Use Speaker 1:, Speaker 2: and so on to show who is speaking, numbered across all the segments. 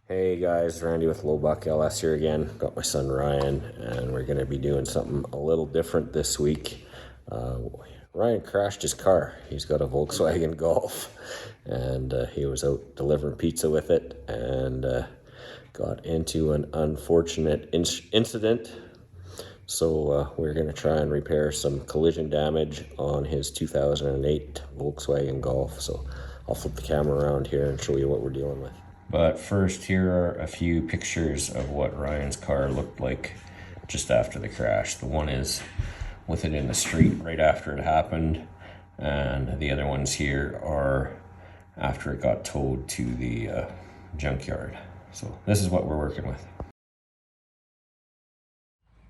Speaker 1: Hey guys, Randy with Lowbuck LS here again. Got my son Ryan, and we're going to be doing something a little different this week. Ryan crashed his car. He's got a Volkswagen Golf, and he was out delivering pizza with it and got into an unfortunate incident. So we're going to try and repair some collision damage on his 2008 Volkswagen Golf. So I'll flip the camera around here and show you what we're dealing with. But first, here are a few pictures of what Ryan's car looked like just after the crash. The one is with it in the street right after it happened, and the other ones here are after it got towed to the junkyard. So this is what we're working with.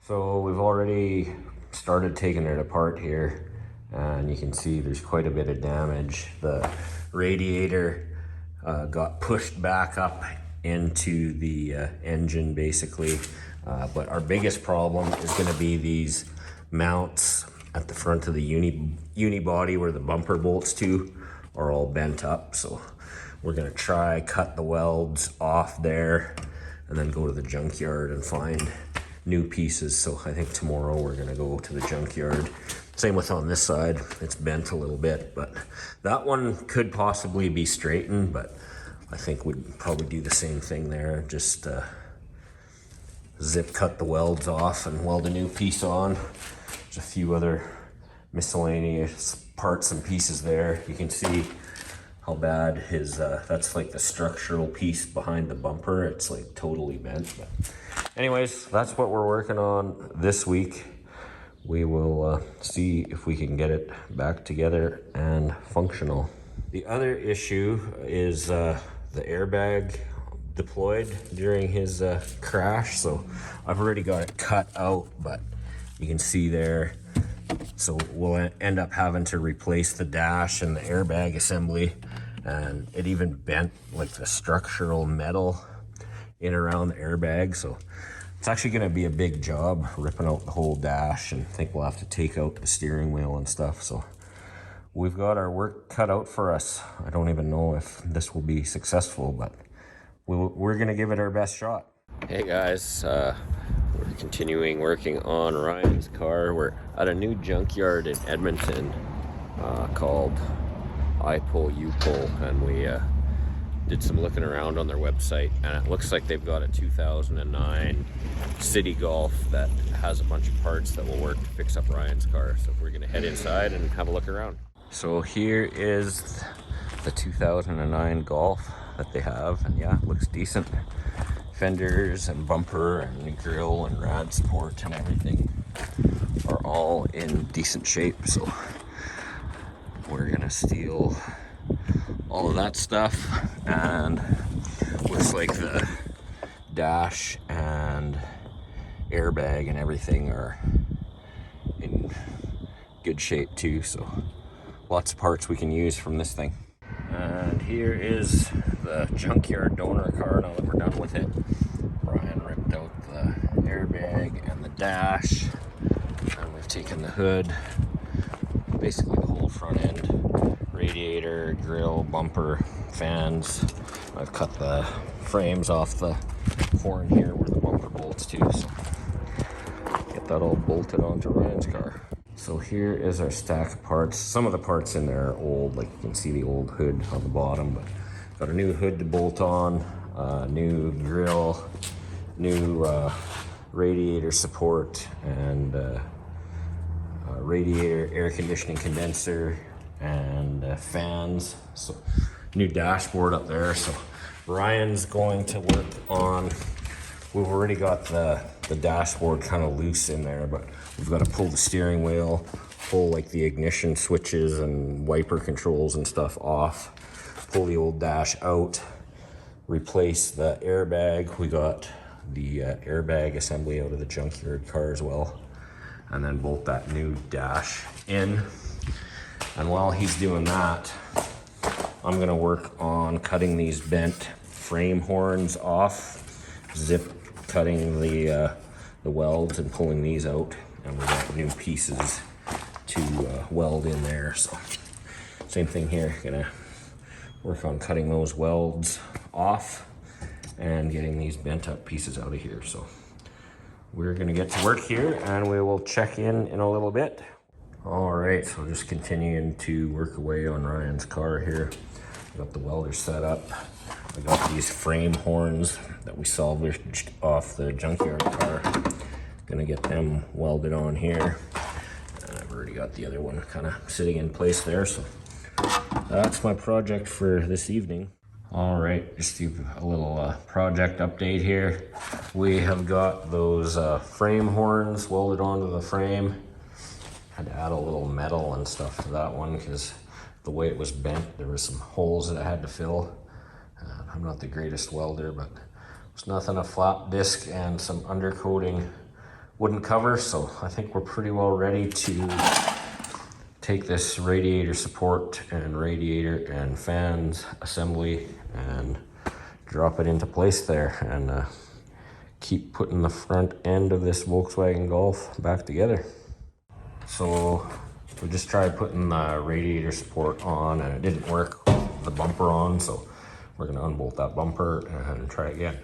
Speaker 1: So we've already started taking it apart here, and you can see there's quite a bit of damage. The radiator got pushed back up into the engine basically, but our biggest problem is going to be these mounts at the front of the uni body where the bumper bolts to are all bent up. So we're going to try cut the welds off there and then go to the junkyard and find new pieces. So I think tomorrow we're going to go to the junkyard. Same with on this side, it's bent a little bit, but that one could possibly be straightened, but I think we'd probably do the same thing there. Just zip cut the welds off and weld a new piece on. There's a few other miscellaneous parts and pieces there. You can see how bad his, that's like the structural piece behind the bumper. It's like totally bent. But anyways, that's what we're working on this week. We will see if we can get it back together and functional. The other issue is the airbag deployed during his crash. So I've already got it cut out, but you can see there. So we'll end up having to replace the dash and the airbag assembly. And it even bent like the structural metal in around the airbag. So it's actually going to be a big job ripping out the whole dash, and I think we'll have to take out the steering wheel and stuff. So we've got our work cut out for us. I don't even know if this will be successful, but we're going to give it our best shot. Hey guys, we're continuing working on Ryan's car. We're at a new junkyard in Edmonton called I Pull You Pull, and we did some looking around on their website, and it looks like they've got a 2009 City Golf that has a bunch of parts that will work to fix up Ryan's car. So we're gonna head inside and have a look around. So here is the 2009 Golf that they have, and yeah, it looks decent. Fenders and bumper and grill and rad support and everything are all in decent shape. So we're gonna steal all of that stuff, and looks like the dash and airbag and everything are in good shape too. So lots of parts we can use from this thing. And here is the junkyard donor car now that we're done with it. Brian ripped out the airbag and the dash, and we've taken the hood, basically the whole front end, radiator, grill, bumper, fans. I've cut the frames off the horn here where the bumper bolts to, so get that all bolted onto Ryan's car. So here is our stack of parts. Some of the parts in there are old, like you can see the old hood on the bottom, but got a new hood to bolt on, new grill, new radiator support, and radiator air conditioning condenser, and fans. So new dashboard up there. So Ryan's going to work on, we've already got the dashboard kind of loose in there, but we've got to pull the steering wheel, pull like the ignition switches and wiper controls and stuff off, pull the old dash out, replace the airbag. We got the airbag assembly out of the junkyard car as well, and then bolt that new dash in. And while he's doing that, I'm gonna work on cutting these bent frame horns off, zip cutting the welds and pulling these out, and we got new pieces to weld in there. So same thing here, gonna work on cutting those welds off and getting these bent up pieces out of here. So we're gonna get to work here and we will check in a little bit. All right, so just continuing to work away on Ryan's car here. I got the welder set up. I got these frame horns that we salvaged off the junkyard car. Gonna get them welded on here. And I've already got the other one kind of sitting in place there. So that's my project for this evening. All right, just a little project update here. We have got those frame horns welded onto the frame. Had to add a little metal and stuff to that one because the way it was bent, there were some holes that I had to fill. I'm not the greatest welder, but it's nothing a flat disc and some undercoating wouldn't cover. So I think we're pretty well ready to take this radiator support and radiator and fans assembly and drop it into place there and keep putting the front end of this Volkswagen Golf back together. So we just tried putting the radiator support on and it didn't work with the bumper on, so we're gonna unbolt that bumper and try again.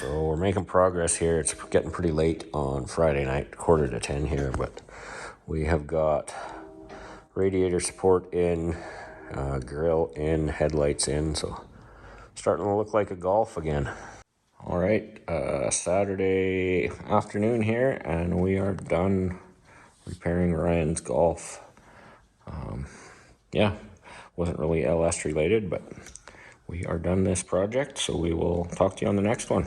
Speaker 1: So we're making progress here. It's getting pretty late on Friday night, 9:45 here, but we have got radiator support in, grill in, headlights in, so starting to look like a Golf again. All right, Saturday afternoon here, and we are done repairing Ryan's Golf. Yeah, wasn't really LS related, but we are done this project, so we will talk to you on the next one.